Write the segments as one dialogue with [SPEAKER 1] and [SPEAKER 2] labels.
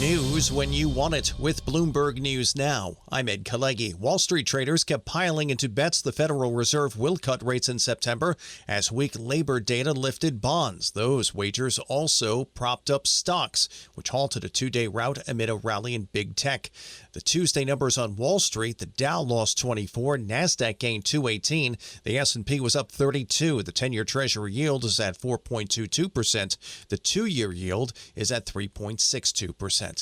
[SPEAKER 1] News when you want it with Bloomberg News Now. I'm Ed Koleg. Wall Street traders kept piling into bets the Federal Reserve will cut rates in September as weak labor data lifted bonds. Those wagers also propped up stocks, which halted a two-day rout amid a rally in big tech. The Tuesday numbers on Wall Street, the Dow lost 24, NASDAQ gained 218, the S&P was up 32, the 10-year Treasury yield is at 4.22%, the two-year yield is at 3.62%.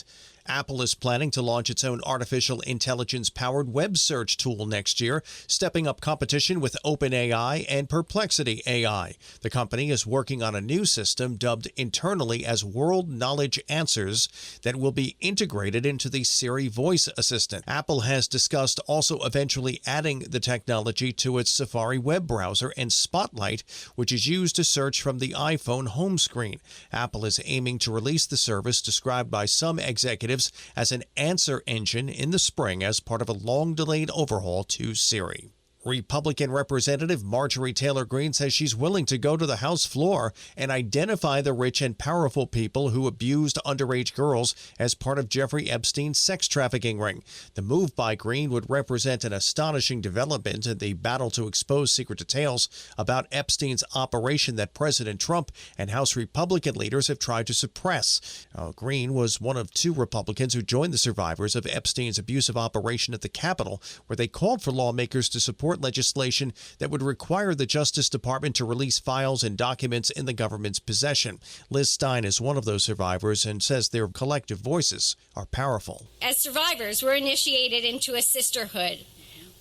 [SPEAKER 1] Apple is planning to launch its own artificial intelligence-powered web search tool next year, stepping up competition with OpenAI and Perplexity AI. The company is working on a new system dubbed internally as World Knowledge Answers that will be integrated into the Siri voice assistant. Apple has discussed also eventually adding the technology to its Safari web browser and Spotlight, which is used to search from the iPhone home screen. Apple is aiming to release the service described by some executives as an answer engine in the spring as part of a long-delayed overhaul to Siri. Republican Representative Marjorie Taylor Greene says she's willing to go to the House floor and identify the rich and powerful people who abused underage girls as part of Jeffrey Epstein's sex trafficking ring. The move by Greene would represent an astonishing development in the battle to expose secret details about Epstein's operation that President Trump and House Republican leaders have tried to suppress. Greene was one of two Republicans who joined the survivors of Epstein's abusive operation at the Capitol, where they called for lawmakers to support legislation that would require the Justice Department to release files and documents in the government's possession. Liz Stein is one of those survivors and says their collective voices are powerful.
[SPEAKER 2] As survivors, we're initiated into a sisterhood.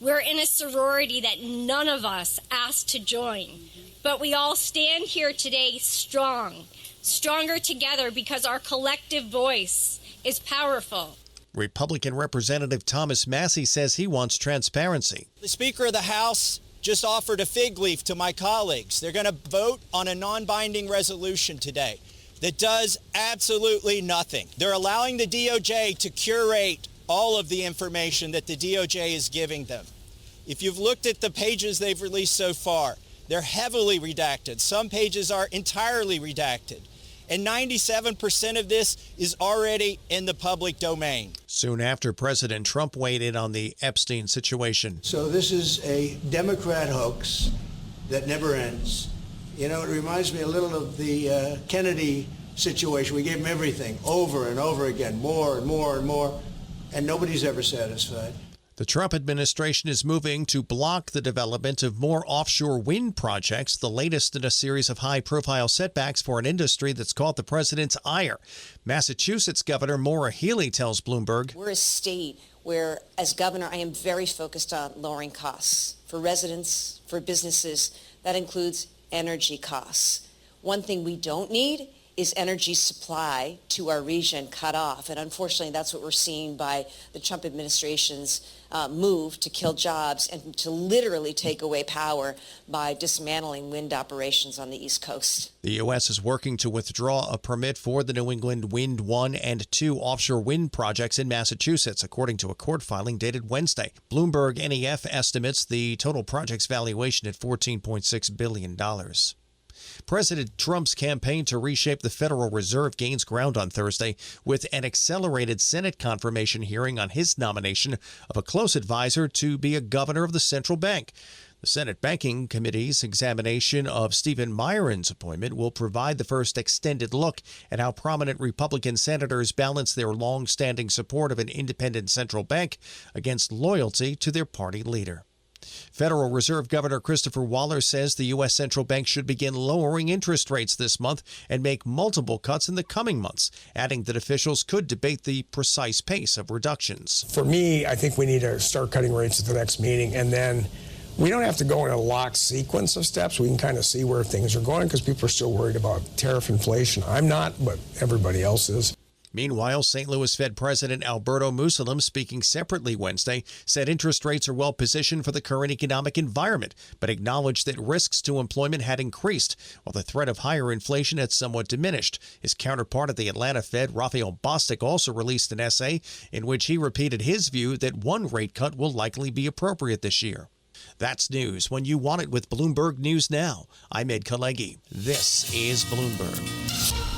[SPEAKER 2] We're in a sorority that none of us asked to join, but we all stand here today strong, stronger together because our collective voice is powerful.
[SPEAKER 1] Republican Representative Thomas Massey says he wants transparency.
[SPEAKER 3] The Speaker of the House just offered a fig leaf to my colleagues. They're going to vote on a non-binding resolution today that does absolutely nothing. They're allowing the DOJ to curate all of the information that the DOJ is giving them. If you've looked at the pages they've released so far, they're heavily redacted. Some pages are entirely redacted. And 97% of this is already in the public domain.
[SPEAKER 1] Soon after, President Trump weighed in on the Epstein situation.
[SPEAKER 4] So this is a Democrat hoax that never ends. You know, it reminds me a little of the Kennedy situation. We gave him everything over and over again, more and more and more, and nobody's ever satisfied.
[SPEAKER 1] The Trump administration is moving to block the development of more offshore wind projects, the latest in a series of high-profile setbacks for an industry that's caught the president's ire. Massachusetts Governor Maura Healey tells Bloomberg,
[SPEAKER 5] "We're a state where, as governor, I am very focused on lowering costs for residents, for businesses. That includes energy costs. One thing we don't need is energy supply to our region cut off. And unfortunately, that's what we're seeing by the Trump administration's move to kill jobs and to literally take away power by dismantling wind operations on the East Coast."
[SPEAKER 1] The U.S. is working to withdraw a permit for the New England Wind 1 and 2 offshore wind projects in Massachusetts, according to a court filing dated Wednesday. Bloomberg NEF estimates the total project's valuation at $14.6 billion. President Trump's campaign to reshape the Federal Reserve gains ground on Thursday with an accelerated Senate confirmation hearing on his nomination of a close advisor to be a governor of the central bank. The Senate Banking Committee's examination of Stephen Meyerin's appointment will provide the first extended look at how prominent Republican senators balance their long-standing support of an independent central bank against loyalty to their party leader. Federal Reserve Governor Christopher Waller says the U.S. Central Bank should begin lowering interest rates this month and make multiple cuts in the coming months, adding that officials could debate the precise pace of reductions.
[SPEAKER 6] For me, I think we need to start cutting rates at the next meeting, and then we don't have to go in a locked sequence of steps. We can kind of see where things are going because people are still worried about tariff inflation. I'm not, but everybody else is.
[SPEAKER 1] Meanwhile, St. Louis Fed President Alberto Musalem, speaking separately Wednesday, said interest rates are well positioned for the current economic environment, but acknowledged that risks to employment had increased, while the threat of higher inflation had somewhat diminished. His counterpart at the Atlanta Fed, Raphael Bostic, also released an essay in which he repeated his view that one rate cut will likely be appropriate this year. That's news when you want it with Bloomberg News Now. I'm Ed Koleg. This is Bloomberg.